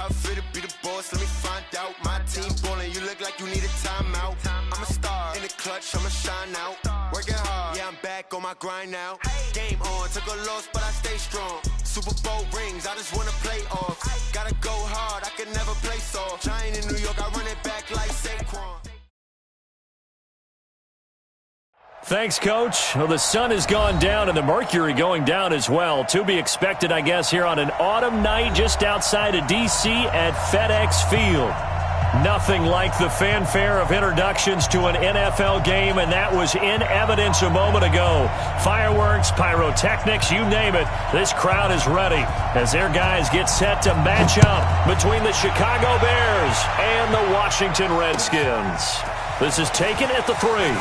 out fit to be the boss, let me find out. My team ballin', you look like you need a timeout. I'm a star in the clutch, I'ma shine out. Working hard, yeah, I'm back on my grind now. Game on, took a loss, but I stay strong. Super Bowl rings, I just wanna play off. Gotta go hard, I can never play soft. Giant in New York, I run it back like Saquon. Thanks, Coach. Well, the sun has gone down and the mercury going down as well. To be expected, I guess, here on an autumn night just outside of D.C. at FedEx Field. Nothing like the fanfare of introductions to an NFL game, and that was in evidence a moment ago. Fireworks, pyrotechnics, you name it. This crowd is ready as their guys get set to match up between the Chicago Bears and the Washington Redskins. This is taken at the 3.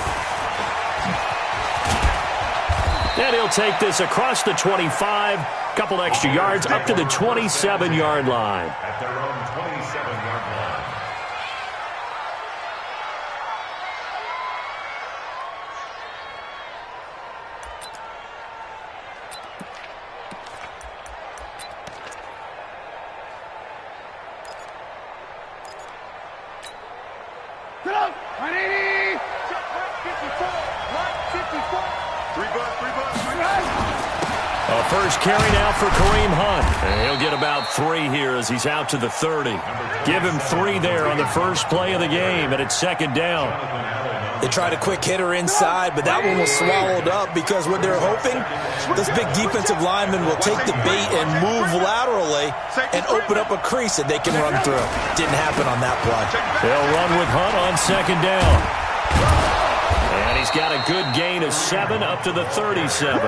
And he'll take this across the 25, couple extra yards, up to the 27-yard line. At their own 27-yard line. Get up! 180! 54! 54! A first carry now for Kareem Hunt. And he'll get about 3 here as he's out to the 30. Give him 3 there on the first play of the game, and it's second down. They tried a quick hitter inside, but that one was swallowed up because what they're hoping, this big defensive lineman will take the bait and move laterally and open up a crease that they can run through. Didn't happen on that play. They'll run with Hunt on second down. And he's got a good gain of 7 up to the 37.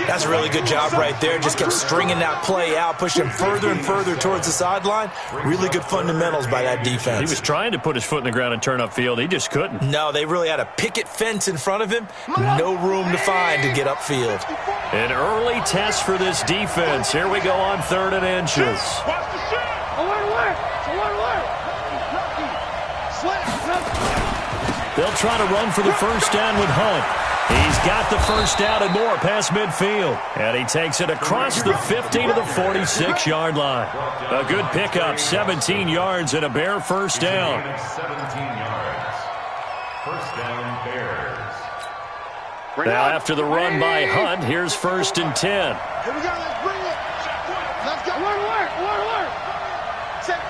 That's a really good job right there. Just kept stringing that play out, pushing further and further towards the sideline. Really good fundamentals by that defense. He was trying to put his foot in the ground and turn upfield. He just couldn't. No, they really had a picket fence in front of him. No room to find to get upfield. An early test for this defense. Here we go on 3rd and inches. They'll try to run for the first down with Hunt. He's got the first down and more past midfield. And he takes it across the 50 to the 46-yard line. A good pickup, 17 yards and a Bear first down. 17 yards. First down, Bears. Now after the run by Hunt, here's 1st and 10. Here we go, let's bring it. Let's go. Alert. Set.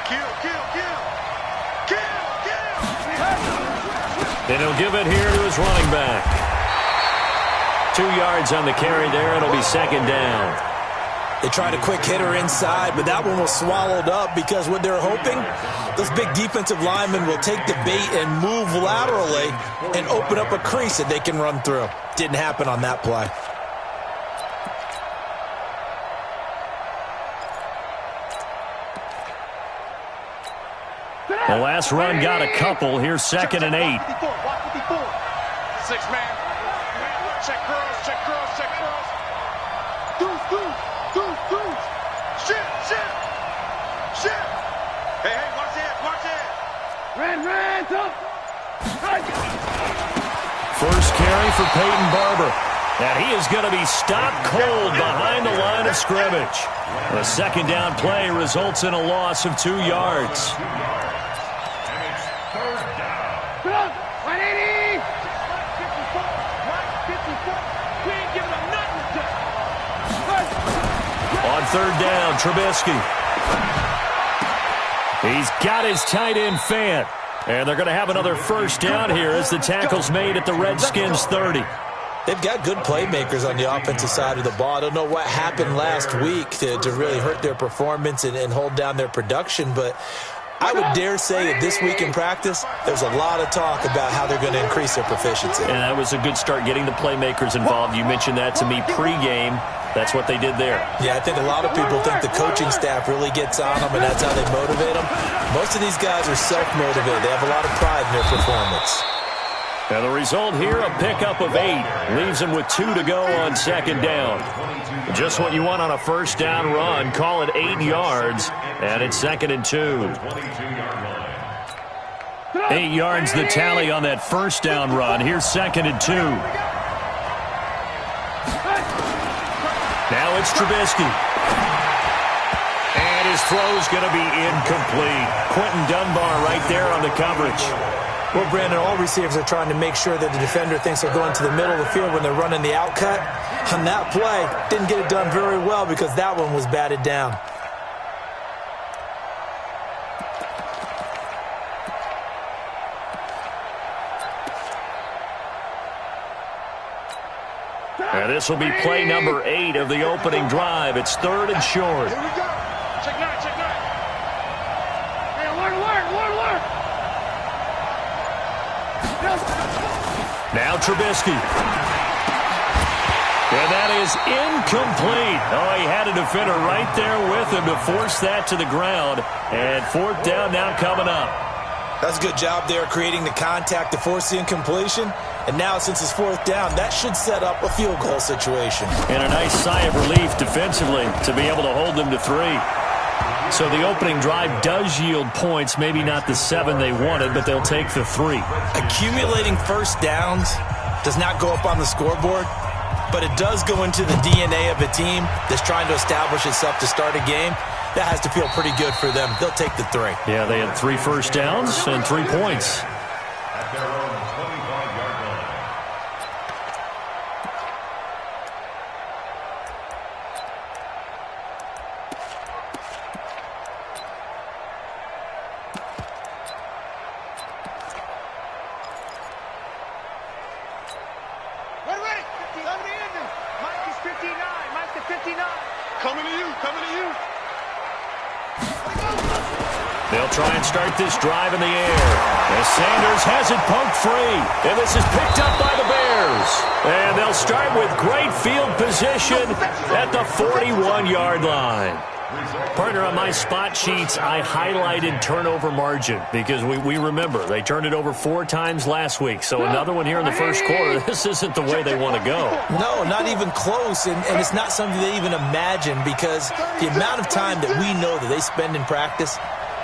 Kill. And he'll give it here to his running back. 2 yards on the carry there. It'll be second down. They tried a quick hitter inside, but that one was swallowed up because what they're hoping, this big defensive lineman will take the bait and move laterally and open up a crease that they can run through. Didn't happen on that play. The last run got a couple. Here's 2nd and 8. 6 man. Check girls. Deuce. Shit. Hey, watch it. Ran, up. First carry for Peyton Barber. And he is going to be stopped cold behind the line of scrimmage. The second down play results in a loss of 2 yards. On 3rd down, Trubisky. He's got his tight end Fant. And they're going to have another first down here as the tackle's made at the Redskins 30. They've got good playmakers on the offensive side of the ball. I don't know what happened last week to really hurt their performance and hold down their production, but I would dare say that this week in practice, there's a lot of talk about how they're going to increase their proficiency. And that was a good start getting the playmakers involved. You mentioned that to me pregame. That's what they did there. Yeah, I think a lot of people think the coaching staff really gets on them, and that's how they motivate them. Most of these guys are self-motivated. They have a lot of pride in their performance. Now the result here, a pickup of 8. Leaves them with 2 to go on second down. Just what you want on a first down run. Call it 8 yards, and it's 2nd and 2. 8 yards the tally on that first down run. Here's 2nd and 2. Now it's Trubisky. his throw's going to be incomplete. Quentin Dunbar right there on the coverage. Well, Brandon, all receivers are trying to make sure that the defender thinks they're going to the middle of the field when they're running the out cut. On that play, didn't get it done very well because that one was batted down. And this will be play number 8 of the opening drive. It's 3rd and short. Here we go. Check nine, check nine. Hey, alert. Now Trubisky. And that is incomplete. Oh, he had a defender right there with him to force that to the ground. And 4th down now coming up. That's a good job there creating the contact to force the incompletion. And now, since it's 4th down, that should set up a field goal situation. And a nice sigh of relief defensively to be able to hold them to 3. So the opening drive does yield points, maybe not the 7 they wanted, but they'll take the 3. Accumulating first downs does not go up on the scoreboard, but it does go into the DNA of a team that's trying to establish itself to start a game. That has to feel pretty good for them. They'll take the 3. Yeah, they had 3 first downs and 3 points. At their own 25-yard line. Ready. 70 ending. Mike is 59. Mike to 59. Coming to you. They'll try and start this drive in the air. As Sanders has it pumped free. And this is picked up by the Bears. And they'll start with great field position at the 41-yard line. Partner, on my spot sheets, I highlighted turnover margin because we remember they turned it over 4 times last week. So another one here in the first quarter. This isn't the way they want to go. No, not even close, and it's not something they even imagine because the amount of time that we know that they spend in practice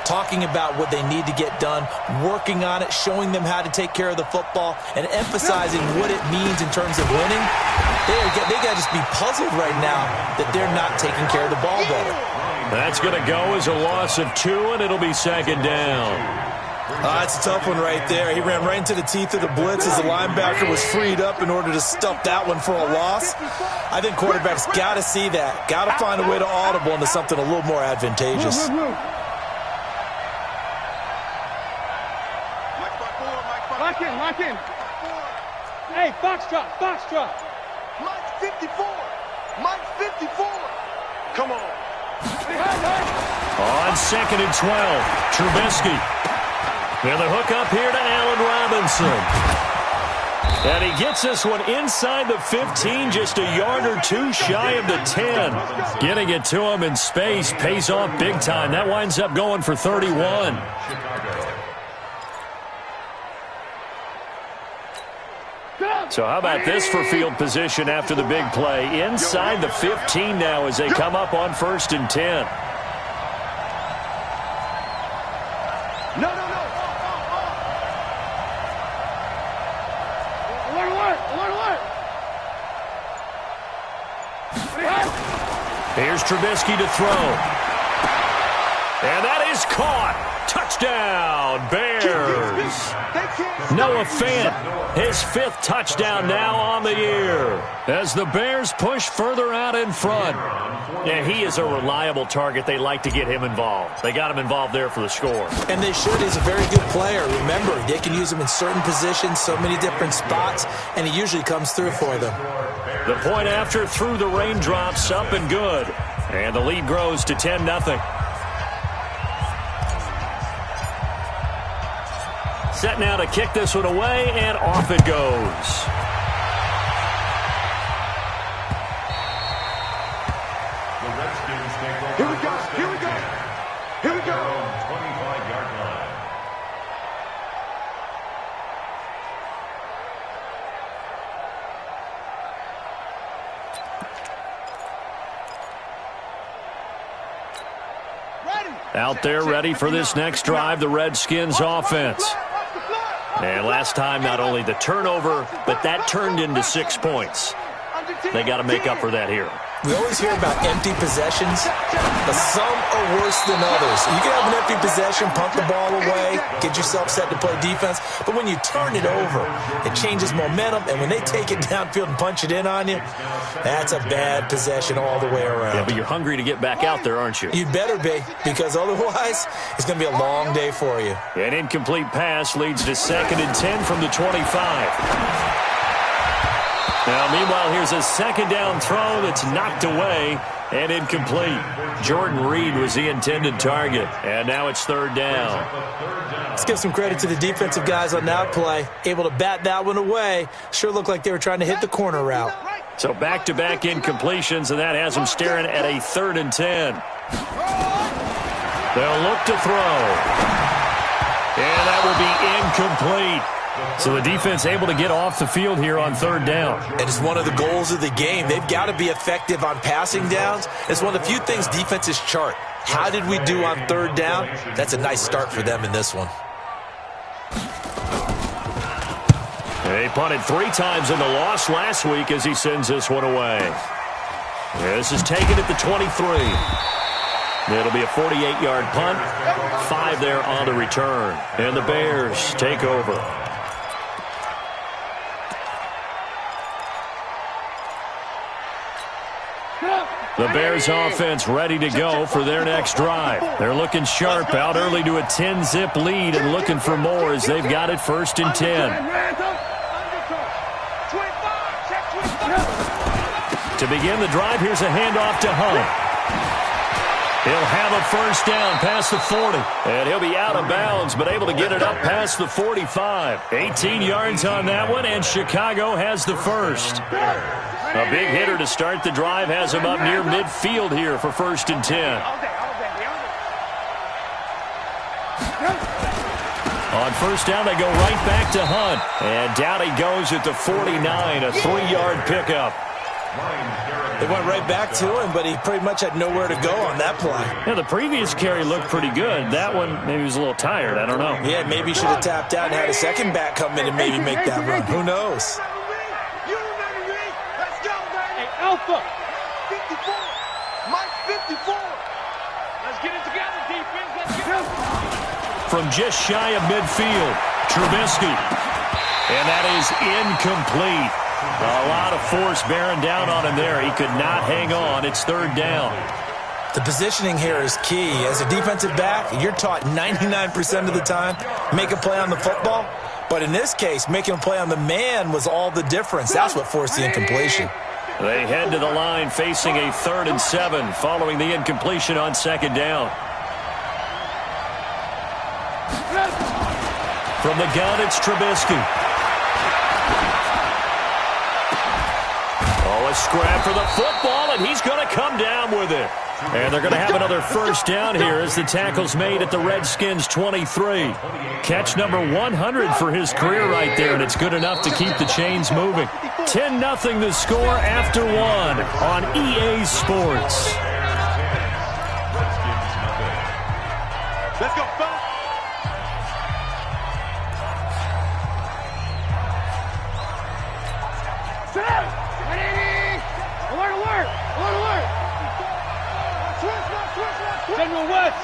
talking about what they need to get done, working on it, showing them how to take care of the football, and emphasizing what it means in terms of winning. They got to just be puzzled right now that they're not taking care of the ball better. That's going to go as a loss of 2, and it'll be 2nd down. That's a tough one right there. He ran right into the teeth of the blitz as the linebacker was freed up in order to stuff that one for a loss. I think quarterbacks got to see that, got to find a way to audible into something a little more advantageous. Lock in. Hey, Foxtrot. Mike 54. Come on. On 2nd and 12, Trubisky. And the hook up here to Allen Robinson. And he gets this one inside the 15, just a yard or 2 shy of the 10. Getting it to him in space pays off big time. That winds up going for 31. So how about this for field position after the big play? Inside the 15 now as they come up on 1st and 10. No. Alert. Here's Trubisky to throw. And that is caught. Touchdown, Bears. Noah Fant, his 5th touchdown now on the year. As the Bears push further out in front. Yeah, he is a reliable target. They like to get him involved. They got him involved there for the score. And they should. He's a very good player. Remember, they can use him in certain positions, so many different spots, and he usually comes through for them. The point after through the raindrops, up and good. And the lead grows to 10-0. Set now to kick this one away, and off it goes. Here we go. 25-yard line. Out there ready for this next drive, the Redskins offense. And last time, not only the turnover, but that turned into 6 points. They got to make up for that here. We always hear about empty possessions, but some are worse than others. You can have an empty possession, punt the ball away, get yourself set to play defense, but when you turn it over, it changes momentum, and when they take it downfield and punch it in on you, that's a bad possession all the way around. Yeah, but you're hungry to get back out there, aren't you? You'd better be, because otherwise, it's going to be a long day for you. An incomplete pass leads to 2nd and 10 from the 25. Now, meanwhile, here's a 2nd down throw that's knocked away and incomplete. Jordan Reed was the intended target, and now it's 3rd down. Let's give some credit to the defensive guys on that play. Able to bat that one away. Sure looked like they were trying to hit the corner route. So back-to-back incompletions, and that has them staring at a 3rd and 10. They'll look to throw. And that will be incomplete. So the defense able to get off the field here on 3rd down. And it's one of the goals of the game. They've got to be effective on passing downs. It's one of the few things defenses chart. How did we do on 3rd down? That's a nice start for them in this one. They punted 3 times in the loss last week as he sends this one away. This is taken at the 23. It'll be a 48-yard punt. 5 there on the return. And the Bears take over. The Bears offense ready to go for their next drive. They're looking sharp, out early to a 10-zip lead and looking for more as they've got it 1st and 10. To begin the drive, here's a handoff to Hunt. He'll have a 1st down past the 40. And he'll be out of bounds, but able to get it up past the 45. 18 yards on that one, and Chicago has the 1st. A big hitter to start the drive has him up near midfield here for 1st and 10. On 1st down, they go right back to Hunt. And down he goes at the 49, a 3-yard pickup. They went right back to him, but he pretty much had nowhere to go on that play. Yeah, the previous carry looked pretty good. That one, maybe he was a little tired. I don't know. Yeah, maybe he should have tapped out and had a second back come in and maybe make that run. Who knows? Alpha, 54, Mike 54. Let's get it together, defense. Let's get it. From just shy of midfield, Trubisky. And that is incomplete. A lot of force bearing down on him there. He could not hang on. It's 3rd down. The positioning here is key. As a defensive back, you're taught 99% of the time, make a play on the football. But in this case, making a play on the man was all the difference. That's what forced the incompletion. They head to the line facing a 3rd and 7 following the incompletion on 2nd down. From the gun, it's Trubisky. Oh, a scrap for the football, and he's going to come down with it. And they're going to have another 1st down here as the tackle's made at the Redskins' 23. Catch number 100 for his career right there, and it's good enough to keep the chains moving. 10-0 the score after 1 on EA Sports. Let's go, fella. Sit down. Alert, alert. Alert, alert. Switch. General West.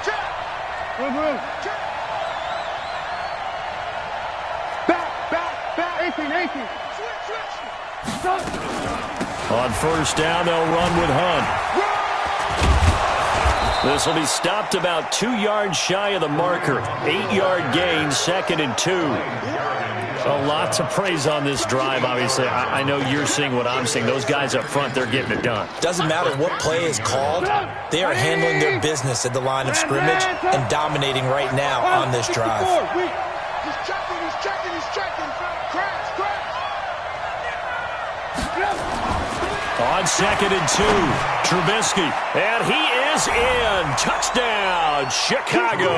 Check. Room. Check. Back. 18. Switch. On 1st down, they'll run with Hunt. This will be stopped about 2 yards shy of the marker. 8-yard gain, 2nd and 2. A lot to praise on this drive, obviously. I know you're seeing what I'm seeing. Those guys up front, they're getting it done. Doesn't matter what play is called. They are handling their business at the line of scrimmage and dominating right now on this drive. He's checking. Crash. On 2nd and 2, Trubisky. And he is in. Touchdown, Chicago.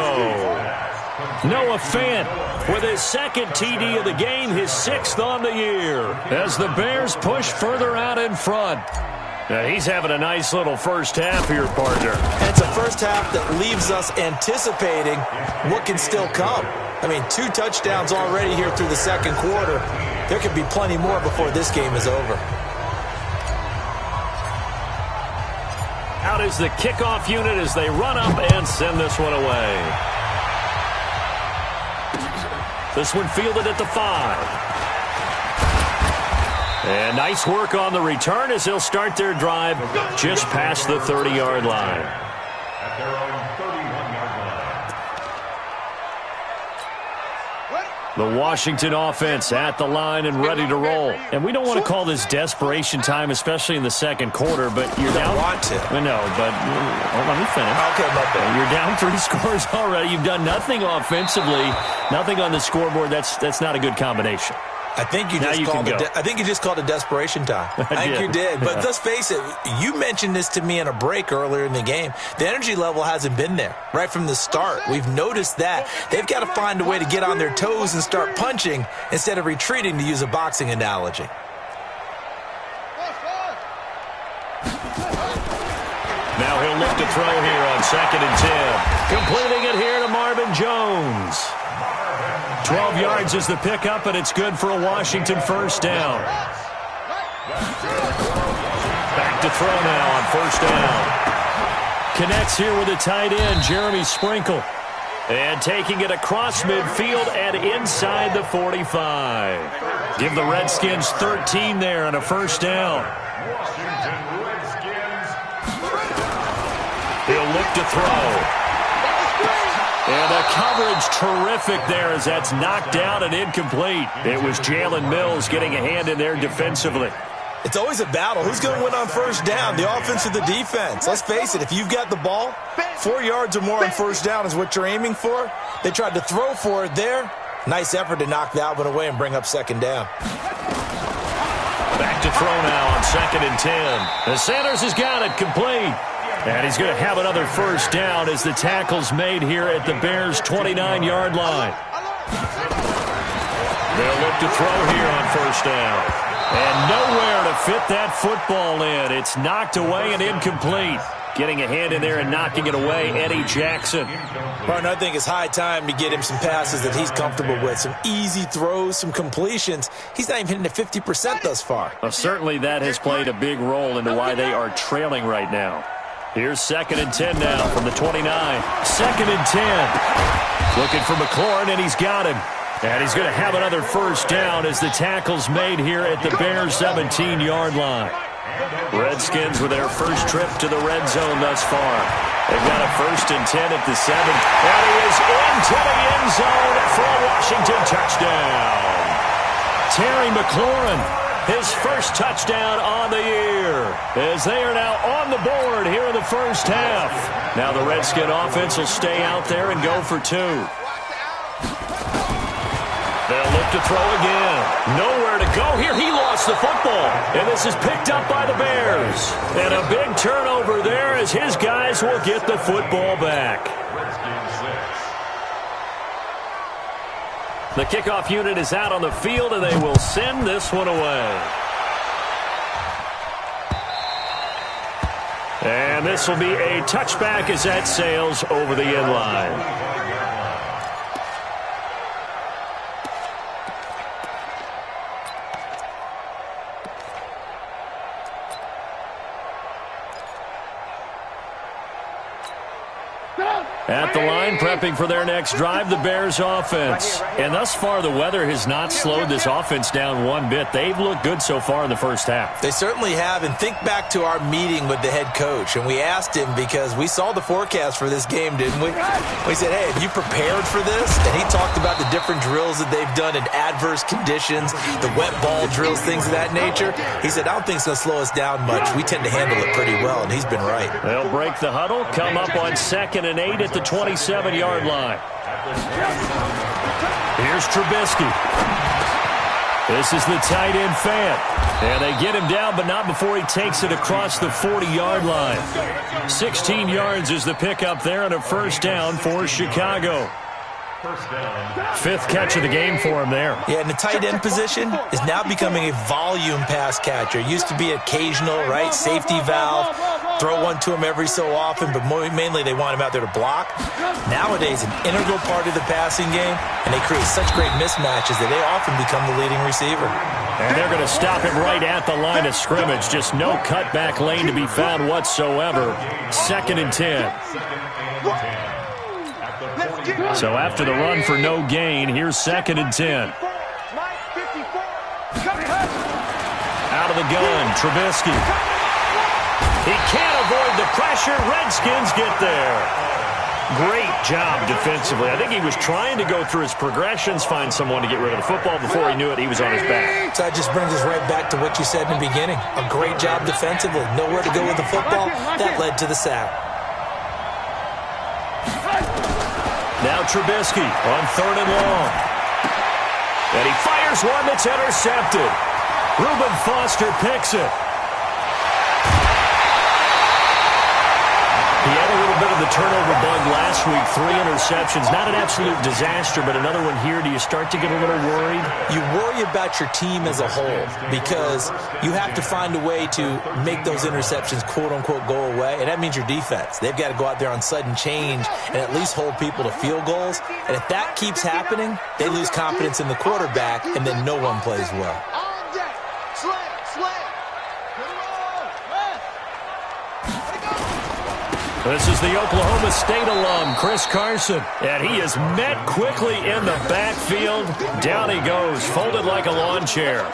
Noah Fant with his 2nd TD of the game, his 6th on the year, as the Bears push further out in front. Now, he's having a nice little 1st half here, partner. And it's a 1st half that leaves us anticipating what can still come. I mean, 2 touchdowns already here through the 2nd quarter. There could be plenty more before this game is over. Out is the kickoff unit as they run up and send this one away. This one fielded at the 5. And nice work on the return as they'll start their drive just past the 30-yard line. At their own 31-yard line. The Washington offense at the line and ready to roll. And we don't want to call this desperation time, especially in the second quarter, but you're down. Don't want to. No, but let me finish. Okay, my bad. You're down 3 scores already. You've done nothing offensively, nothing on the scoreboard. That's not a good combination. I think you just called it desperation time. I think you did. But let's face it, you mentioned this to me in a break earlier in the game. The energy level hasn't been there right from the start. We've noticed that. They've got to find a way to get on their toes and start punching instead of retreating, to use a boxing analogy. Now he'll look to throw here on 2nd and 10. Completing it here to Marvin Jones. 12 yards is the pickup, and it's good for a Washington first down. Back to throw now on 1st down. Connects here with a tight end, Jeremy Sprinkle. And taking it across midfield and inside the 45. Give the Redskins 13 there on a 1st down. Washington Redskins. He'll look to throw. And the coverage terrific there as that's knocked down and incomplete. It was Jalen Mills getting a hand in there defensively. It's always a battle. Who's going to win on 1st down, the offense or the defense? Let's face it, if you've got the ball, 4 yards or more on 1st down is what you're aiming for. They tried to throw for it there. Nice effort to knock that one away and bring up 2nd down. Back to throw now on 2nd and 10. And Sanders has got it complete. And he's going to have another 1st down as the tackle's made here at the Bears' 29-yard line. They'll look to throw here on 1st down. And nowhere to fit that football in. It's knocked away and incomplete. Getting a hand in there and knocking it away, Eddie Jackson. Martin, I think it's high time to get him some passes that he's comfortable with. Some easy throws, some completions. He's not even hitting the 50% thus far. Well, certainly that has played a big role into why they are trailing right now. Here's 2nd and 10 now from the 29. 2nd and 10. Looking for McLaurin, and he's got him. And he's going to have another 1st down as the tackle's made here at the Bears' 17-yard line. Redskins with their first trip to the red zone thus far. They've got a 1st and 10 at the 7. And he is into the end zone for a Washington touchdown. Terry McLaurin, his first touchdown on the year, as they are now on the board here in the first half. Now the Redskin offense will stay out there and go for 2. They'll look to throw again. Nowhere to go here. He lost the football. And this is picked up by the Bears. And a big turnover there as his guys will get the football back. The kickoff unit is out on the field, and they will send this one away. And this will be a touchback as that sails over the end line. At the line, prepping for their next drive, the Bears offense. And thus far, the weather has not slowed this offense down one bit. They've looked good so far in the first half. They certainly have. And think back to our meeting with the head coach. And we asked him, because we saw the forecast for this game, didn't we? We said, hey, have you prepared for this? And he talked about the different drills that they've done in adverse conditions, the wet ball drills, things of that nature. He said, I don't think it's going to slow us down much. We tend to handle it pretty well, and he's been right. They'll break the huddle, come up on 2nd and 8 at the 27-yard line. Here's Trubisky. This is the tight end Fant. And they get him down, but not before he takes it across the 40-yard line. 16 yards is the pickup there and a 1st down for Chicago. 5th catch of the game for him there. Yeah, and the tight end position is now becoming a volume pass catcher. Used to be occasional, right? Safety valve. throw one to him every so often, but mainly they want him out there to block. Nowadays, an integral part of the passing game, and they create such great mismatches that they often become the leading receiver. And they're going to stop him right at the line of scrimmage. Just no cutback lane to be found whatsoever. 2nd and 10. So after the run for no gain, here's 2nd and 10. Out of the gun, Trubisky. He can't avoid the pressure. Redskins get there. Great job defensively. I think he was trying to go through his progressions, find someone to get rid of the football. Before he knew it, he was on his back. So that just brings us right back to what you said in the beginning. A great job defensively. Nowhere to go with the football. That led to the sack. Now Trubisky on 3rd and long. And he fires one that's intercepted. Reuben Foster picks it. He had a little bit of the turnover bug last week. 3 interceptions. Not an absolute disaster, but another one here. Do you start to get a little worried? You worry about your team as a whole because you have to find a way to make those interceptions, quote-unquote, go away, and that means your defense. They've got to go out there on sudden change and at least hold people to field goals. And if that keeps happening, they lose confidence in the quarterback, and then no one plays well. This is the Oklahoma State alum, Chris Carson, and he is met quickly in the backfield. Down he goes, folded like a lawn chair.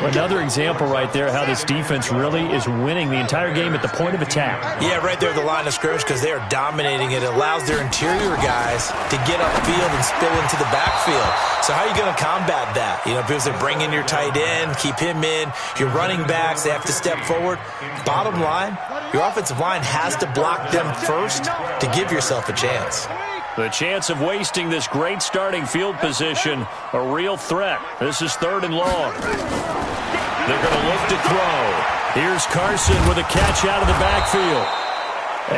Another example right there how this defense really is winning the entire game at the point of attack. Yeah, right there at the line of scrimmage because they are dominating it. It allows their interior guys to get upfield and spill into the backfield. So how are you going to combat that? You know, because they bring in your tight end, keep him in. Your running backs, they have to step forward. Bottom line, your offensive line has to block them first to give yourself a chance. The chance of wasting this great starting field position, a real threat. This is 3rd and long. They're going to look to throw. Here's Carson with a catch out of the backfield.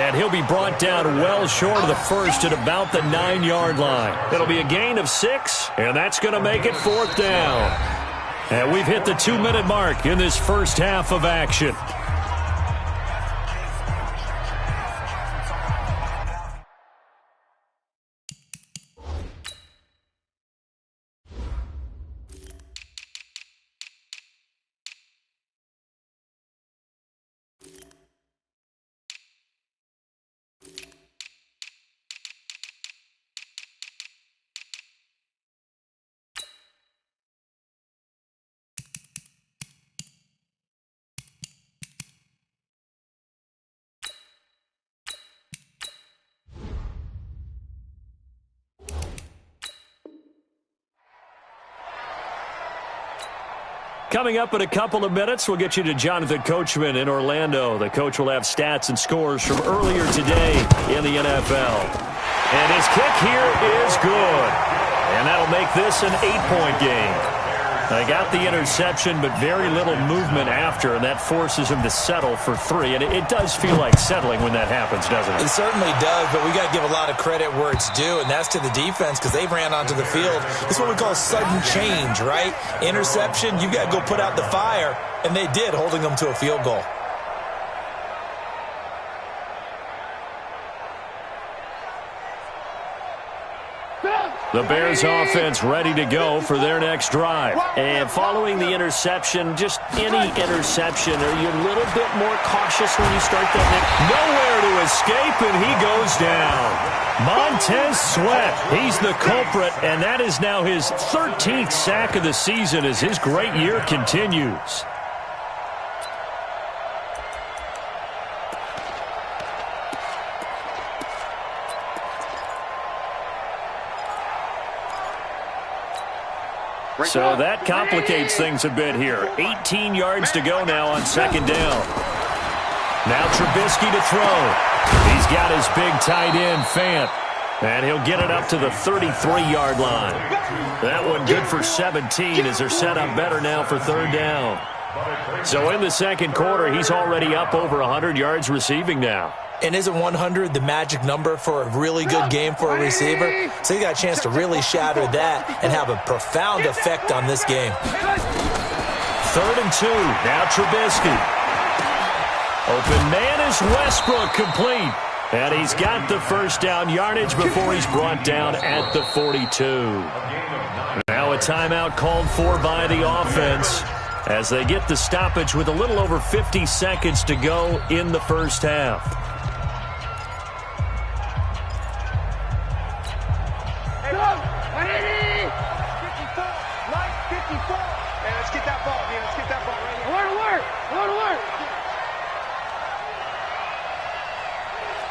And he'll be brought down well short of the first at about the 9-yard line. It'll be a gain of 6, and that's going to make it 4th down. And we've hit the 2-minute mark in this first half of action. Coming up in a couple of minutes, we'll get you to Jonathan Coachman in Orlando. The coach will have stats and scores from earlier today in the NFL. And his kick here is good. And that'll make this an 8-point game. They got the interception, but very little movement after, and that forces him to settle for 3. And it does feel like settling when that happens, doesn't it? It certainly does, but we got to give a lot of credit where it's due, and that's to the defense because they ran onto the field. It's what we call sudden change, right? Interception, you got to go put out the fire, and they did, holding them to a field goal. The Bears offense ready to go for their next drive. And following the interception, just any interception, are you a little bit more cautious when you start that next? Nowhere to escape, and he goes down. Montez Sweat, he's the culprit, and that is now his 13th sack of the season as his great year continues. So that complicates things a bit here. 18 yards to go now on 2nd down. Now Trubisky to throw. He's got his big tight end, Fant. And he'll get it up to the 33-yard line. That one good for 17 as they're set up better now for 3rd down. So in the 2nd quarter, he's already up over 100 yards receiving now. And isn't 100 the magic number for a really good game for a receiver? So he got a chance to really shatter that and have a profound effect on this game. 3rd and 2. Now Trubisky. A open man is Westbrook, complete. And he's got the first down yardage before he's brought down at the 42. Now a timeout called for by the offense as they get the stoppage with a little over 50 seconds to go in the first half. Hey, Mike, 54. Man, let's get that ball, man. Let's get that ball right here. I want to work. I want to work.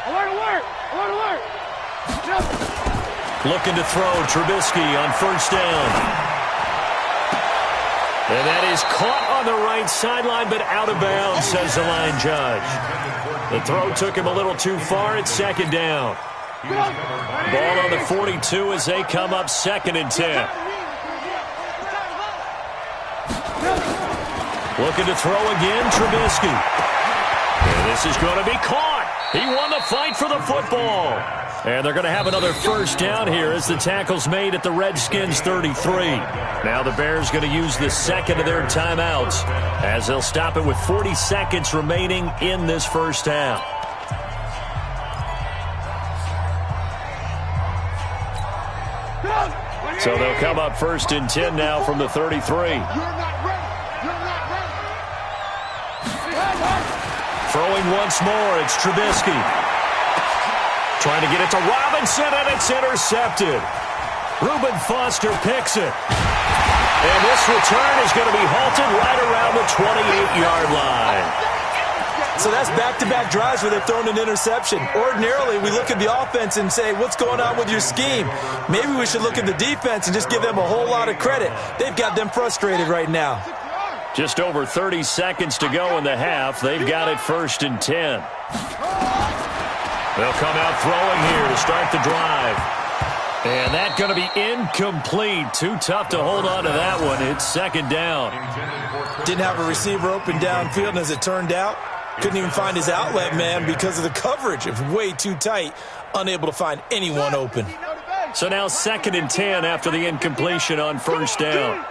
I want to work. I want to work. Looking to throw, Trubisky on first down. And that is caught on the right sideline, but out of bounds, says the line judge. The throw took him a little too far. It's second down. Ball on the 42 as they come up 2nd and 10. Looking to throw again, Trubisky. And this is going to be caught. He won the fight for the football. And they're going to have another first down here as the tackle's made at the Redskins 33. Now the Bears going to use the second of their timeouts as they'll stop it with 40 seconds remaining in this first half. So they'll come up 1st and 10 now from the 33. Throwing once more, it's Trubisky. Trying to get it to Robinson, and it's intercepted. Reuben Foster picks it. And this return is going to be halted right around the 28-yard line. So that's back-to-back drives where they've thrown an interception. Ordinarily, we look at the offense and say, what's going on with your scheme? Maybe we should look at the defense and just give them a whole lot of credit. They've got them frustrated right now. Just over 30 seconds to go in the half. They've got it 1st and 10. They'll come out throwing here to start the drive. And that's going to be incomplete. Too tough to hold on to that one. It's 2nd down. Didn't have a receiver open downfield, and as it turned out, couldn't even find his outlet man because of the coverage. It was way too tight, unable to find anyone open. So now 2nd and 10 after the incompletion on first down.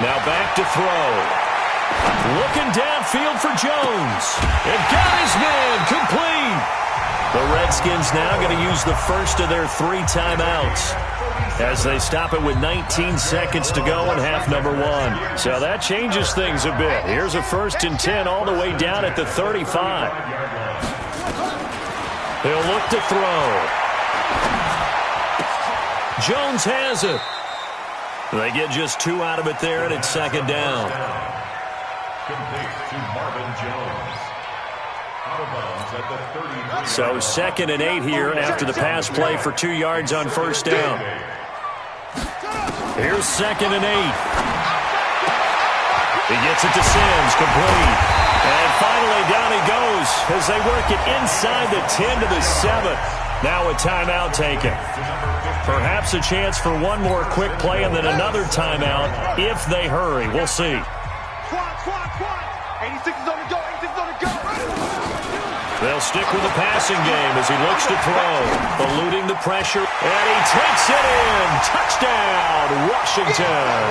Now back to throw. Looking downfield for Jones. And got his man complete. The Redskins now going to use the first of their 3 timeouts as they stop it with 19 seconds to go in half number 1. So that changes things a bit. Here's a 1st and 10 all the way down at the 35. He'll look to throw. Jones has it. They get just 2 out of it there, and it's 2nd down. Complete to Marvin Jones. Out of bounds at the 30. So 2nd and 8 here after the pass play for 2 yards on first down. Here's 2nd and 8. He gets it to Sims, complete. And finally down he goes as they work it inside the 10 to the 7. Now a timeout taken. Perhaps a chance for one more quick play and then another timeout if they hurry. We'll see. 86 is on the go. 86 is on the go. They'll stick with the passing game as he looks to throw. Eluding the pressure. And he takes it in. Touchdown, Washington.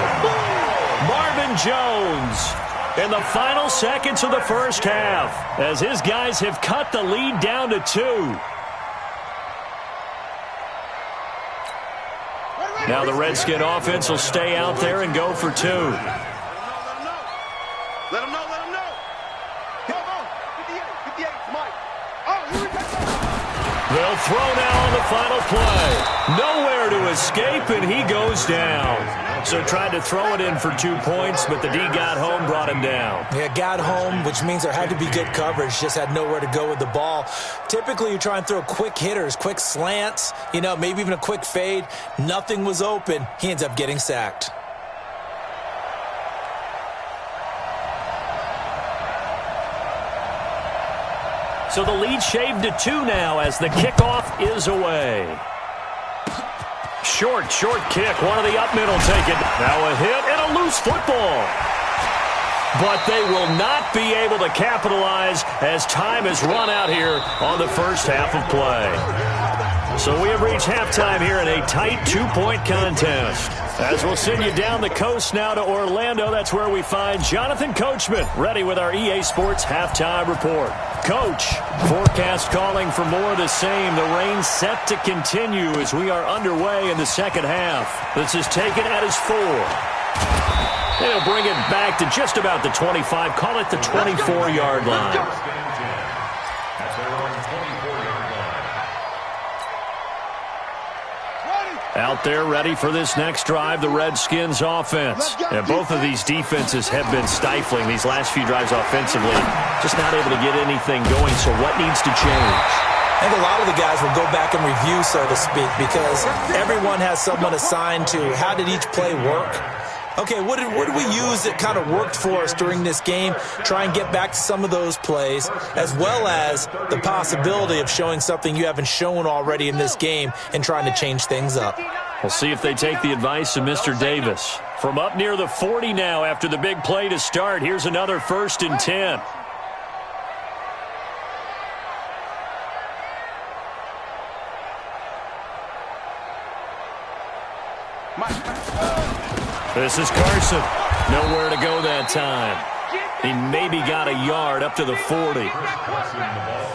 Marvin Jones in the final seconds of the first half as his guys have cut the lead down to 2. Now the Redskin offense will stay out there and go for 2. Let him know. Come on. 58, Mike. Oh, here we go. They'll throw now on the final play. Nowhere to escape, and he goes down. So tried to throw it in for 2 points, but the D got home, brought him down. Yeah, got home, which means there had to be good coverage. Just had nowhere to go with the ball. Typically, you try and throw quick hitters, quick slants, maybe even a quick fade. Nothing was open. He ends up getting sacked. So the lead shaved to 2 now as the kickoff is away. Short kick. One of the up middle take it. Now a hit and a loose football. but they will not be able to capitalize as time has run out here on the first half of play. So we have reached halftime here in a tight two-point contest. As we'll send you down the coast now to Orlando, that's where we find Jonathan Coachman, ready with our EA Sports halftime report. Coach, forecast calling for more of the same. The rain set to continue as we are underway in the second half. This is taken at his 4. They'll bring it back to just about the 25. Call it the 24-yard line. Out there ready for this next drive, the Redskins offense. And both of these defenses have been stifling these last few drives offensively. Just not able to get anything going, so what needs to change? I think a lot of the guys will go back and review, so to speak, because everyone has someone assigned to how did each play work. Okay, what did we use that kind of worked for us during this game? Try and get back to some of those plays, as well as the possibility of showing something you haven't shown already in this game and trying to change things up. We'll see if they take the advice of Mr. Davis. From up near the 40 now after the big play to start, here's another 1st and 10. This is Carson. Nowhere to go that time. He maybe got a yard up to the 40.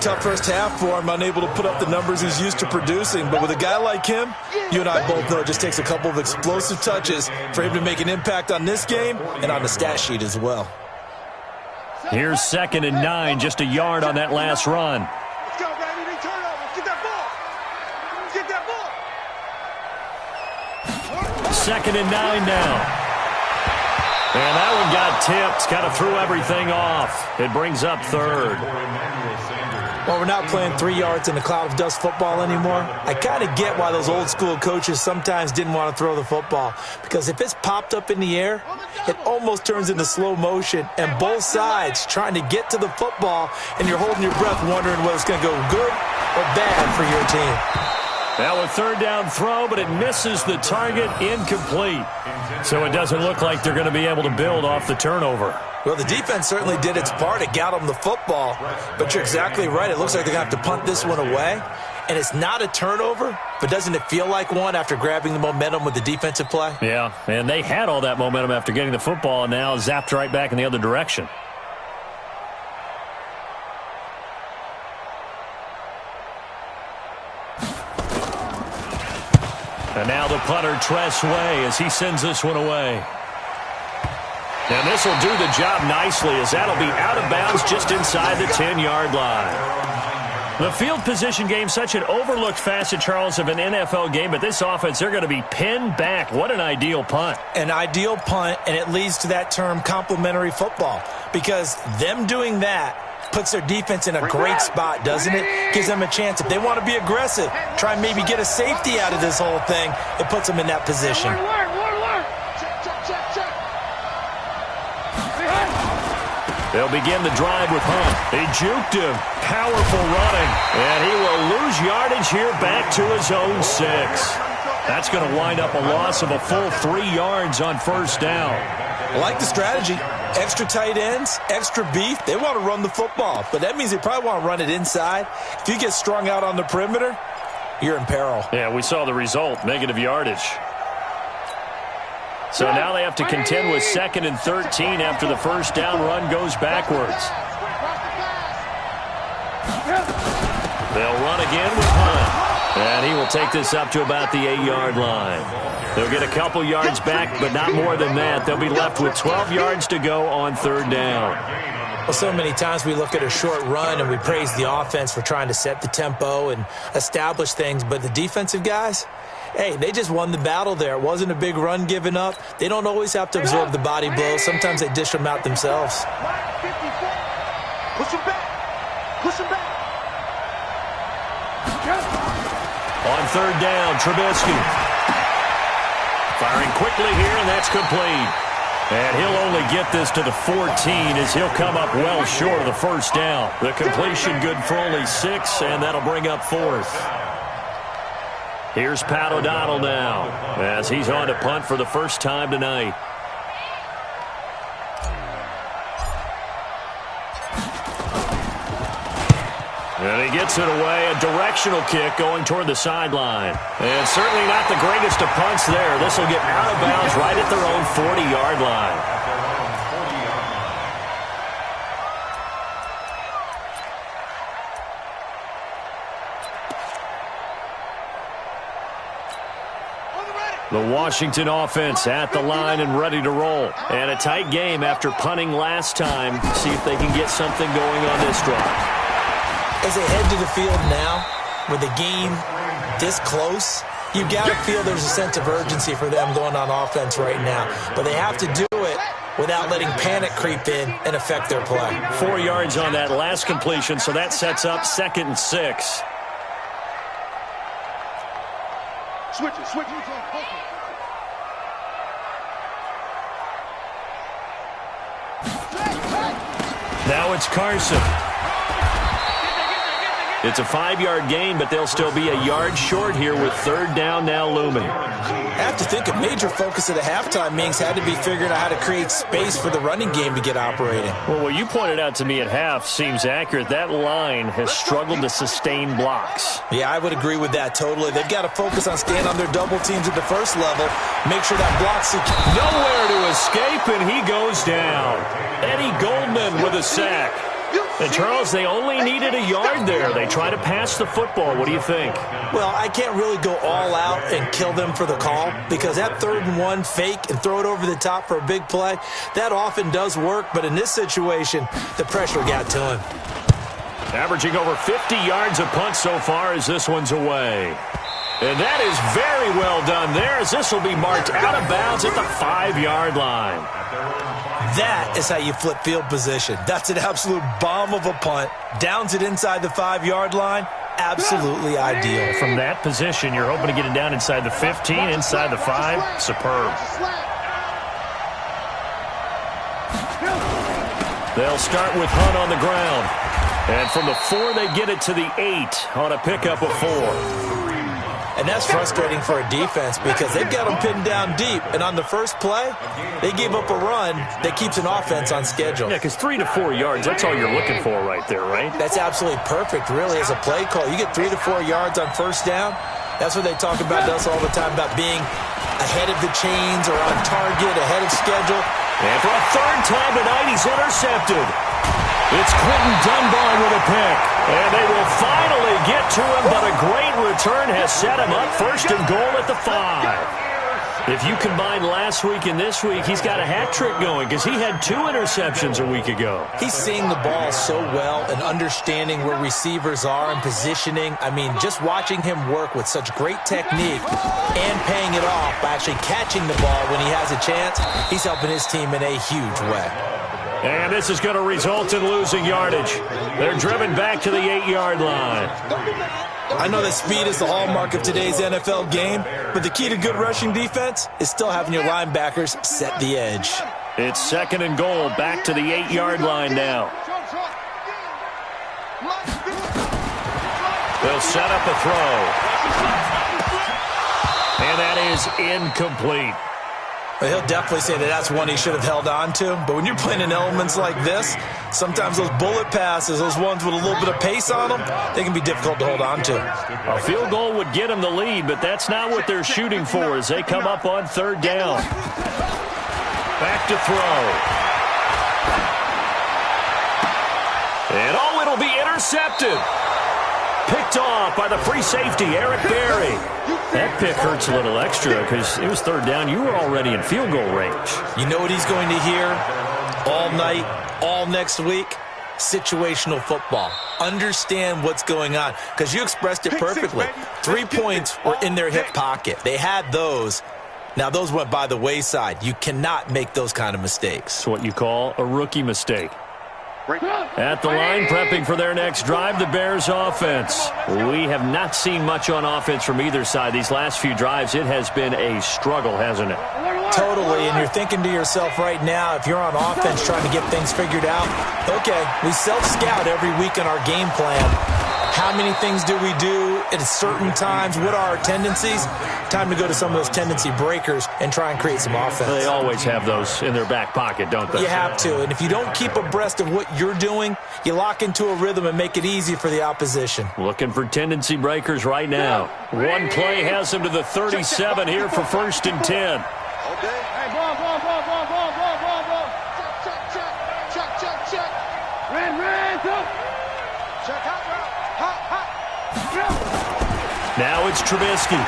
Tough first half for him, unable to put up the numbers he's used to producing. But with a guy like him, you and I both know it just takes a couple of explosive touches for him to make an impact on this game and on the stat sheet as well. Here's 2nd and 9, just a yard on that last run. Let's go, baby. They turn over. Get that ball. Get that ball. 2nd and 9 now. And that one got tipped, kind of threw everything off. It brings up 3rd. Well, we're not playing 3 yards in a cloud of dust football anymore. I kind of get why those old school coaches sometimes didn't want to throw the football, because if it's popped up in the air, it almost turns into slow motion, and both sides trying to get to the football, and you're holding your breath wondering whether it's going to go good or bad for your team. Now a 3rd down throw, but it misses the target, incomplete. So it doesn't look like they're going to be able to build off the turnover. Well, the defense certainly did its part. It got them the football, but you're exactly right. It looks like they're going to have to punt this one away, and it's not a turnover, but doesn't it feel like one after grabbing the momentum with the defensive play? Yeah, and they had all that momentum after getting the football, and now zapped right back in the other direction. And now the punter, Tress Way, as he sends this one away. And this will do the job nicely, as that'll be out of bounds just inside the 10-yard line. The field position game, such an overlooked facet, Charles, of an NFL game, but this offense, they're going to be pinned back. What an ideal punt. An ideal punt, and it leads to that term complementary football, because them doing that puts their defense in a great spot, doesn't it? Gives them a chance. If they want to be aggressive, try and maybe get a safety out of this whole thing, it puts them in that position. They'll begin the drive with Hunt. He juked him. Powerful running. And he will lose yardage here back to his own 6. That's going to wind up a loss of a full 3 yards on 1st down. I like the strategy. Extra tight ends, extra beef. They want to run the football, but that means they probably want to run it inside. If you get strung out on the perimeter, you're in peril. Yeah, we saw the result, negative yardage. So now they have to contend with 2nd and 13 after the 1st down run goes backwards. They'll run again with Hunt. And he will take this up to about the 8-yard line. They'll get a couple yards back, but not more than that. They'll be left with 12 yards to go on 3rd down. Well, so many times we look at a short run and we praise the offense for trying to set the tempo and establish things, but the defensive guys, hey, they just won the battle there. It wasn't a big run given up. They don't always have to absorb the body blows. Sometimes they dish them out themselves. Push him back. Push him back. On 3rd down, Trubisky. Firing quickly here, and that's complete. And he'll only get this to the 14 as he'll come up well short of the 1st down. The completion good for only 6, and that'll bring up 4th. Here's Pat O'Donnell now as he's on to punt for the first time tonight. And he gets it away, a directional kick going toward the sideline. And certainly not the greatest of punts there. This will get out of bounds right at their own 40-yard line. The Washington offense at the line and ready to roll. And a tight game after punting last time. See if they can get something going on this drive. As they head to the field now, with the game this close, you've got to feel there's a sense of urgency for them going on offense right now. But they have to do it without letting panic creep in and affect their play. 4 yards on that last completion, so that sets up 2nd and 6. Switch it. Now it's Carson. It's a 5-yard gain, but they'll still be a yard short here with 3rd down now looming. I have to think a major focus at the halftime meetings had to be figuring out how to create space for the running game to get operating. Well, what you pointed out to me at half seems accurate. That line has struggled to sustain blocks. Yeah, I would agree with that totally. They've got to focus on staying on their double teams at the first level. Make sure that block's nowhere to escape, and he goes down. Eddie Goldman with a sack. And, Charles, they only needed a yard there. They try to pass the football. What do you think? Well, I can't really go all out and kill them for the call because that 3rd and 1 fake and throw it over the top for a big play, that often does work. But in this situation, the pressure got to him. Averaging over 50 yards a punt so far as this one's away. And that is very well done there as this will be marked out of bounds at the 5-yard line. That is how you flip field position. That's an absolute bomb of a punt. Downs it inside the 5-yard line. Absolutely ideal. From that position, you're hoping to get it down inside the 15, inside the 5. Superb. They'll start with Hunt on the ground. And from the 4, they get it to the 8 on a pickup of 4. And that's frustrating for a defense because they've got them pinned down deep. And on the first play, they gave up a run that keeps an offense on schedule. Yeah, because 3 to 4 yards, that's all you're looking for right there, right? That's absolutely perfect, really, as a play call. You get 3 to 4 yards on first down. That's what they talk about to us all the time, about being ahead of the chains or on target, ahead of schedule. And for a 3rd time tonight, he's intercepted. It's Quentin Dunbar with a pick. And they will finally get to him, but a great return has set him up 1st and goal at the 5. If you combine last week and this week, he's got a hat trick going because he had 2 interceptions a week ago. He's seeing the ball so well and understanding where receivers are and positioning. I mean, just watching him work with such great technique and paying it off by actually catching the ball when he has a chance, he's helping his team in a huge way. And this is going to result in losing yardage. They're driven back to the 8-yard line. I know that speed is the hallmark of today's NFL game, but the key to good rushing defense is still having your linebackers set the edge. It's 2nd and goal, back to the 8-yard line now. They'll set up a throw. And that is incomplete. Well, he'll definitely say that that's one he should have held on to. But when you're playing in elements like this, sometimes those bullet passes, those ones with a little bit of pace on them, they can be difficult to hold on to. A field goal would get them the lead, but that's not what they're shooting for as they come up on 3rd down. Back to throw. And oh, it'll be intercepted. Picked off by the free safety, Eric Berry. That pick hurts a little extra because it was 3rd down. You were already in field goal range. You know what he's going to hear all night, all next week? Situational football. Understand what's going on because you expressed it perfectly. 3 points were in their hip pocket. They had those. Now, those went by the wayside. You cannot make those kind of mistakes. It's what you call a rookie mistake. At the line, prepping for their next drive, the Bears offense. We have not seen much on offense from either side. These last few drives, it has been a struggle, hasn't it? Totally, and you're thinking to yourself right now, if you're on offense trying to get things figured out, okay, we self-scout every week in our game plan. How many things do we do at certain times? What are our tendencies? Time to go to some of those tendency breakers and try and create some offense. They always have those in their back pocket, don't they? You have to. And if you don't keep abreast of what you're doing, you lock into a rhythm and make it easy for the opposition. Looking for tendency breakers right now. One play has him to the 37 here for 1st and 10. Okay. Hey, ball. Check. Red, go. Check, hot. Now it's Trubisky.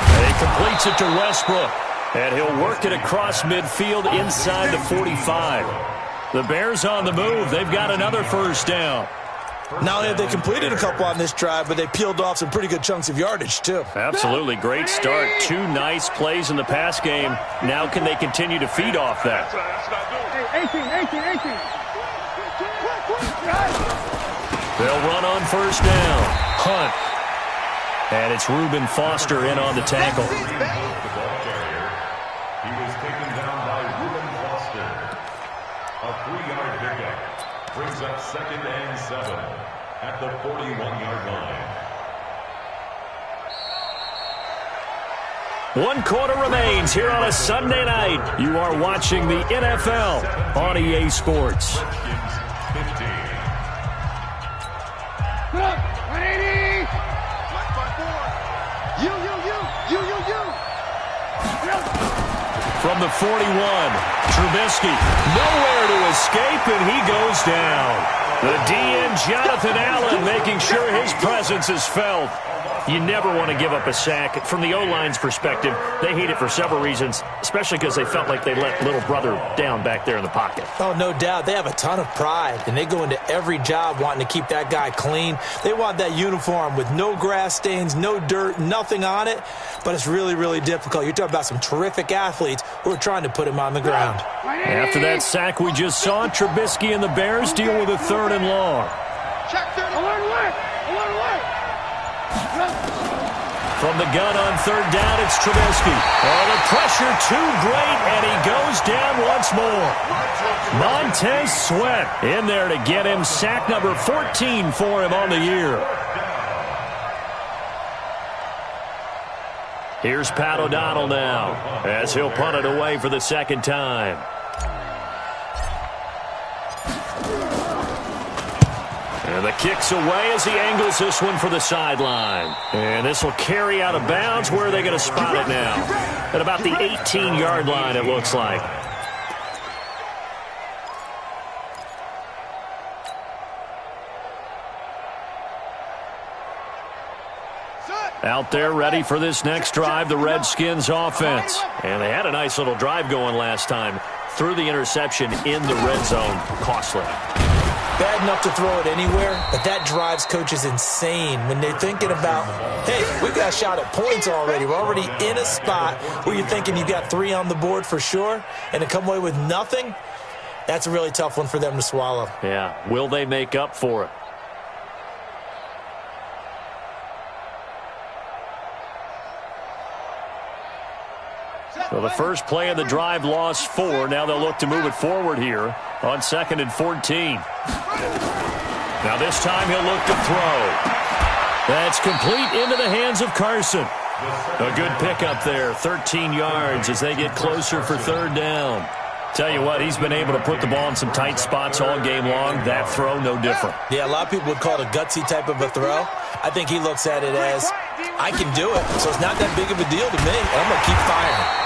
And he completes it to Westbrook. And he'll work it across midfield inside the 45. The Bears on the move. They've got another 1st down. Not only have they completed a couple on this drive, but they peeled off some pretty good chunks of yardage, too. Absolutely. Great start. 2 nice plays in the pass game. Now can they continue to feed off that? Hey, 18. They'll run on 1st down. Hunt. And it's Reuben Foster in on the tackle. The ball carrier. He was taken down by Reuben Foster. A 3-yard pickup brings up 2nd and 7 at the 41-yard line. 1 quarter remains here on a Sunday night. You are watching the NFL on EA Sports. Redskins 15. Put up, 180. You. From the 41, Trubisky, nowhere to escape, and he goes down. The DN, Jonathan Allen, making sure his presence is felt. You never want to give up a sack. From the O-line's perspective, they hate it for several reasons, especially because they felt like they let little brother down back there in the pocket. Oh, no doubt. They have a ton of pride, and they go into every job wanting to keep that guy clean. They want that uniform with no grass stains, no dirt, nothing on it, but it's really, really difficult. You're talking about some terrific athletes who are trying to put him on the ground. After that sack we just saw, Trubisky and the Bears deal with a 3rd and long. Check 30. Alert. From the gun on 3rd down, it's Trubisky. Oh, the pressure too great, and he goes down once more. Montez Sweat in there to get him sack number 14 for him on the year. Here's Pat O'Donnell now as he'll punt it away for the 2nd time. And the kick's away as he angles this one for the sideline. And this will carry out of bounds. Where are they going to spot it now? At about the 18-yard line, it looks like. Out there ready for this next drive, the Redskins offense. And they had a nice little drive going last time. Threw the interception in the red zone. Costly. Bad enough to throw it anywhere, but that drives coaches insane when they're thinking about, hey, we've got a shot at points already. We're already in a spot where you're thinking you've got 3 on the board for sure, and to come away with nothing, that's a really tough one for them to swallow. Yeah. Will they make up for it? So the first play of the drive lost 4. Now they'll look to move it forward here on 2nd and 14. Now this time he'll look to throw. That's complete into the hands of Carson. A good pickup there, 13 yards as they get closer for 3rd down. Tell you what, he's been able to put the ball in some tight spots all game long. That throw, no different. Yeah, a lot of people would call it a gutsy type of a throw. I think he looks at it as, I can do it, so it's not that big of a deal to me. I'm going to keep firing.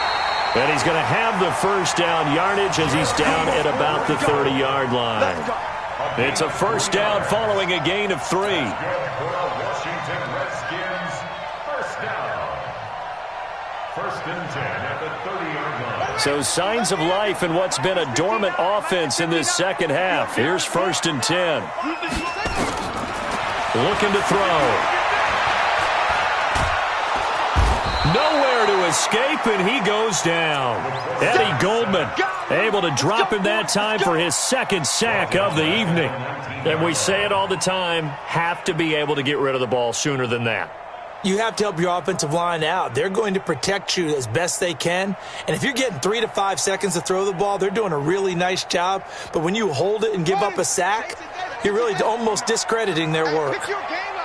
And he's going to have the 1st down yardage as he's down at about the 30-yard line. It's a 1st down following a gain of 3. Washington Redskins, 1st down. 1st and 10 at the 30-yard line. So signs of life in what's been a dormant offense in this 2nd half. Here's 1st and 10. Looking to throw. Nowhere to escape, and he goes down. Eddie Goldman able to drop him that time for his 2nd sack of the evening. And we say it all the time, have to be able to get rid of the ball sooner than that. You have to help your offensive line out. They're going to protect you as best they can. And if you're getting 3 to 5 seconds to throw the ball, they're doing a really nice job. But when you hold it and give up a sack, you're really almost discrediting their work.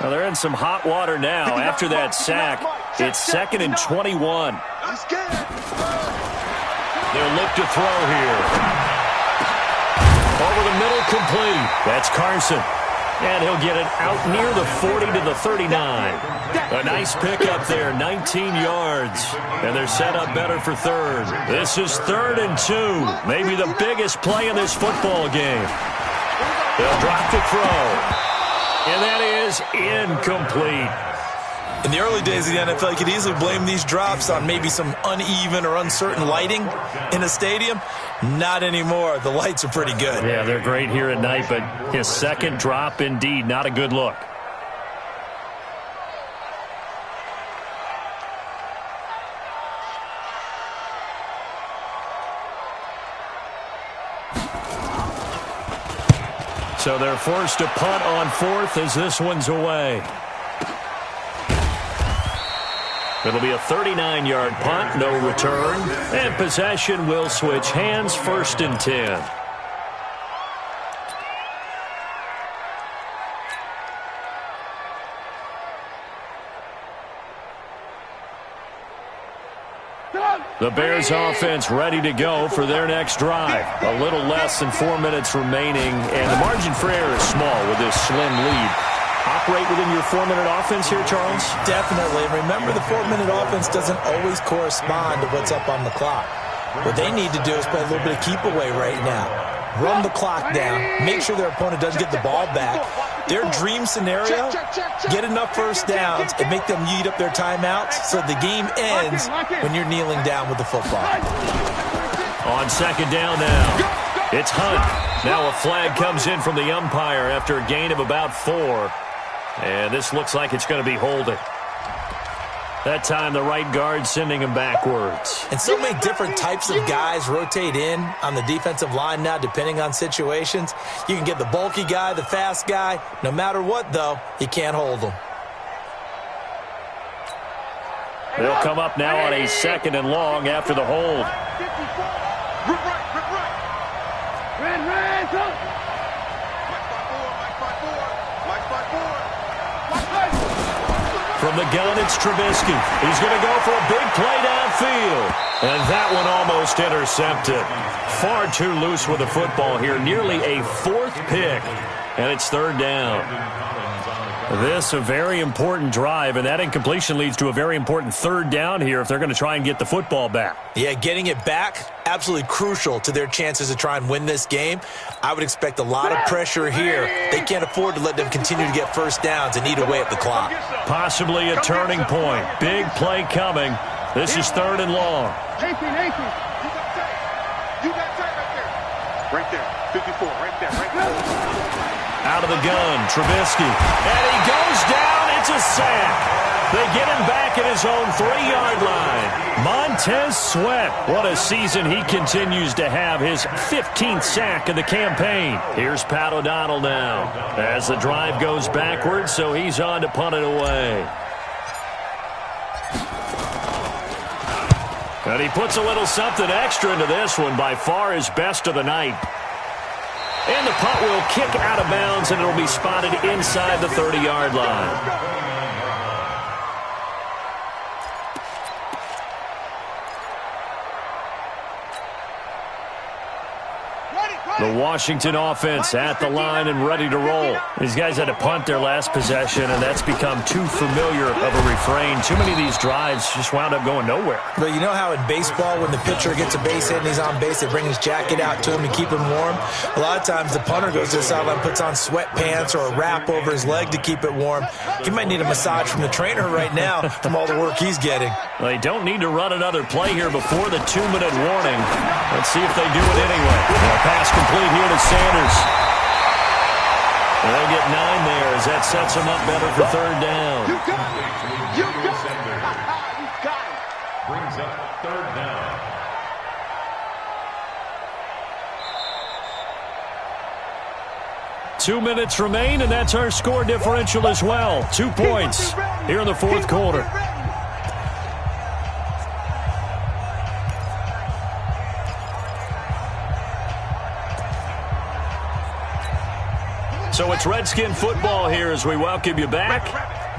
Well, they're in some hot water now. After that sack, it's 2nd and 21. They'll look to throw here. Over the middle, complete. That's Carson. And he'll get it out near the 40 to the 39. A nice pickup there, 19 yards. And they're set up better for third. This is 3rd and 2. Maybe the biggest play in this football game. They'll drop the throw. And that is incomplete. In the early days of the NFL, you could easily blame these drops on maybe some uneven or uncertain lighting in a stadium. Not anymore. The lights are pretty good. Yeah, they're great here at night, but his second drop, indeed, not a good look. So they're forced to punt on 4th as this one's away. It'll be a 39-yard punt, no return. And possession will switch hands, 1st and 10. The Bears offense ready to go for their next drive. A little less than 4 minutes remaining, and the margin for error is small with this slim lead. Operate within your 4-minute offense here, Charles? Definitely. And remember, the 4-minute offense doesn't always correspond to what's up on the clock. What they need to do is play a little bit of keep away right now. Run the clock down. Make sure their opponent doesn't get the ball back. Their dream scenario, get enough first downs and make them eat up their timeouts so the game ends when you're kneeling down with the football. On 2nd down now, it's Hunt. Now a flag comes in from the umpire after a gain of about 4. And this looks like it's going to be holding. That time the right guard sending him backwards. And so many different types of guys rotate in on the defensive line now depending on situations. You can get the bulky guy, the fast guy. No matter what, though, you can't hold them. They'll come up now on a 2nd and long after the hold. From the gun, it's Trubisky. He's going to go for a big play downfield. And that one almost intercepted. Far too loose with the football here. Nearly a 4th pick. And it's 3rd down. This a very important drive, and that incompletion leads to a very important 3rd down here if they're going to try and get the football back. Yeah, getting it back, absolutely crucial to their chances to try and win this game. I would expect a lot of pressure here. They can't afford to let them continue to get first downs and eat away at the clock. Possibly a turning point. Big play coming. This is 3rd and long. You got time right there. Right there. 54, right there. Out of the gun, Trubisky. And he goes down. It's a sack. They get him back at his own 3-yard line. Montez Sweat. What a season he continues to have. His 15th sack of the campaign. Here's Pat O'Donnell now. As the drive goes backwards, so he's on to punt it away. And he puts a little something extra into this one. By far his best of the night. And the punt will kick out of bounds, and it'll be spotted inside the 30-yard line. The Washington offense at the line and ready to roll. These guys had to punt their last possession, and that's become too familiar of a refrain. Too many of these drives just wound up going nowhere. But you know how in baseball, when the pitcher gets a base hit and he's on base, they bring his jacket out to him to keep him warm? A lot of times the punter goes to the sideline, puts on sweatpants or a wrap over his leg to keep it warm. He might need a massage from the trainer right now from all the work he's getting. They don't need to run another play here before the 2-minute warning. Let's see if they do it anyway. Pass complete here to Sanders. They'll get 9 there as that sets them up better for 3rd down. You got it. You got it. You got it. Brings up 3rd down. Two minutes remain, and that's our score differential as well. 2 points here in the 4th quarter. So it's Redskin football here as we welcome you back.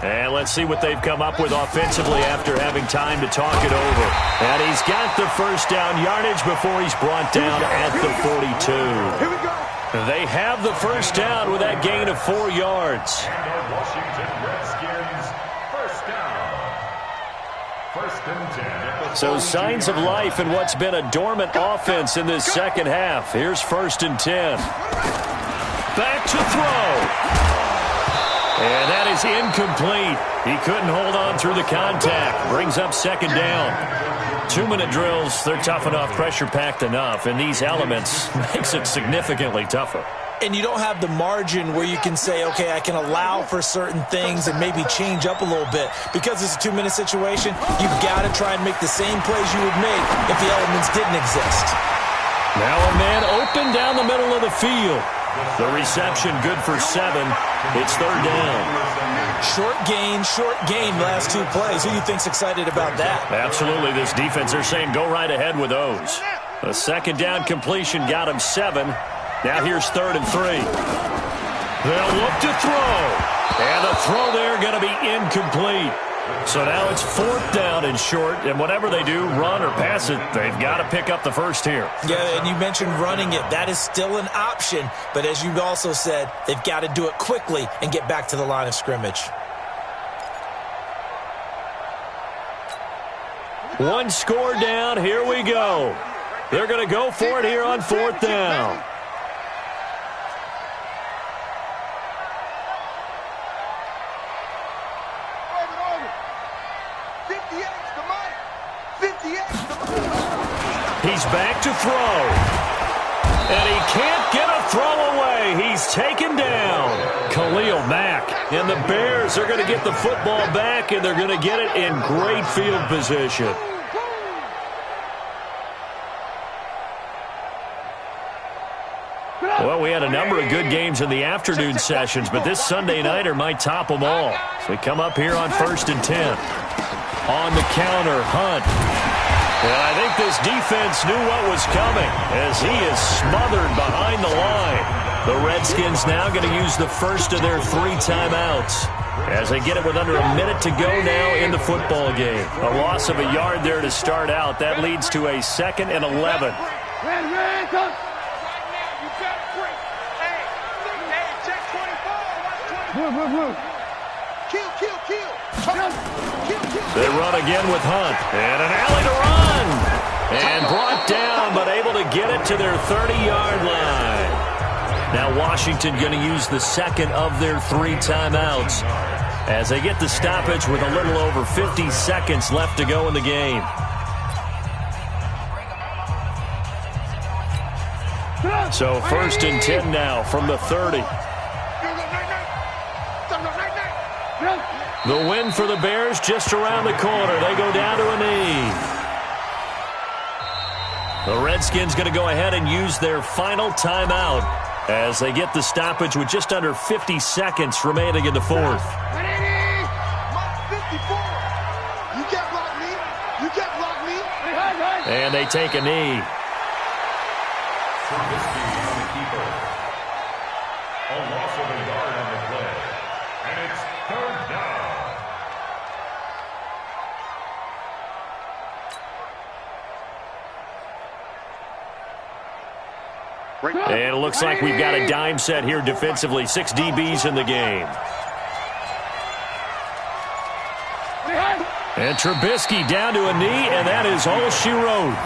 And let's see what they've come up with offensively after having time to talk it over. And he's got the first down yardage before he's brought down at the 42. Here we go. They have the first down with that gain of 4 yards. And our Washington Redskins first down. First and 10 at the So signs of life in what's been a dormant offense in this second half. Here's first and 10. Back to throw. And that is incomplete. He couldn't hold on through the contact. Brings up second down. 2-minute drills, they're tough enough, pressure-packed enough, and these elements makes it significantly tougher. And you don't have the margin where you can say, okay, I can allow for certain things and maybe change up a little bit. Because it's a 2-minute situation, you've got to try and make the same plays you would make if the elements didn't exist. Now a man open down the middle of the field. The reception good for 7. It's third down. Short gain, last 2 plays. Who do you think's excited about that? Absolutely, this defense, they're saying go right ahead with those. The second down completion got him 7. Now here's third and 3. They'll look to throw. And the throw there going to be incomplete. So now it's fourth down and short, and whatever they do, run or pass it, they've got to pick up the first here. Yeah, and you mentioned running it. That is still an option, but as you also said, they've got to do it quickly and get back to the line of scrimmage. One score down, here we go. They're going to go for it here on fourth down. He's back to throw. And he can't get a throw away. He's taken down. Khalil Mack. And the Bears are going to get the football back, and they're going to get it in great field position. Well, we had a number of good games in the afternoon sessions, but this Sunday nighter might top them all. So we come up here on first and 10. On the counter, Hunt. And I think this defense knew what was coming as he is smothered behind the line. The Redskins now going to use the first of their 3 timeouts as they get it with under a minute to go now in the football game. A loss of a yard there to start out. That leads to a 2nd and 11. They run again with Hunt. And an alley to run. And brought down, but able to get it to their 30-yard line. Now Washington going to use the second of their 3 timeouts as they get the stoppage with a little over 50 seconds left to go in the game. So first and 10 now from the 30. The win for the Bears just around the corner. They go down to a knee. The Redskins going to go ahead and use their final timeout as they get the stoppage with just under 50 seconds remaining in the fourth. And they take a knee. A loss of a yard on the play. And it's third down. And it looks like we've got a dime set here defensively. 6 DBs in the game. And Trubisky down to a knee, and that is all she wrote.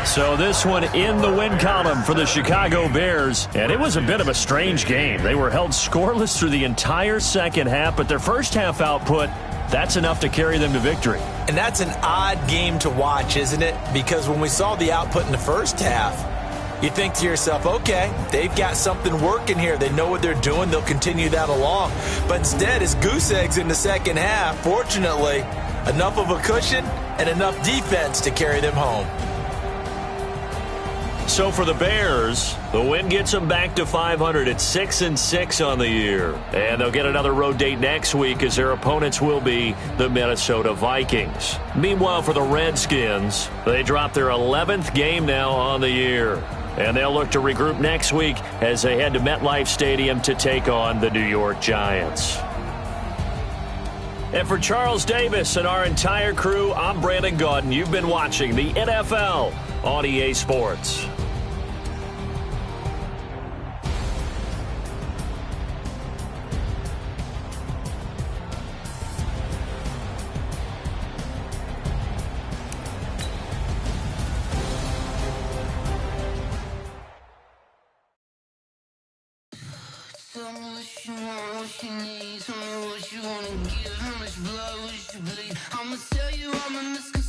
So this one in the win column for the Chicago Bears. And it was a bit of a strange game. They were held scoreless through the entire second half, but their first half output, that's enough to carry them to victory. And that's an odd game to watch, isn't it? Because when we saw the output in the first half, you think to yourself, okay, they've got something working here. They know what they're doing. They'll continue that along. But instead, it's goose eggs in the second half. Fortunately, enough of a cushion and enough defense to carry them home. So for the Bears, the win gets them back to 500 at 6-6 on the year. And they'll get another road date next week as their opponents will be the Minnesota Vikings. Meanwhile, for the Redskins, they drop their 11th game now on the year. And they'll look to regroup next week as they head to MetLife Stadium to take on the New York Giants. And for Charles Davis and our entire crew, I'm Brandon Gaudin. You've been watching the NFL on EA Sports. Tell me what you want, what you need. Tell me what you wanna give. How much blood would you bleed? I'ma tell you I'm a misconception.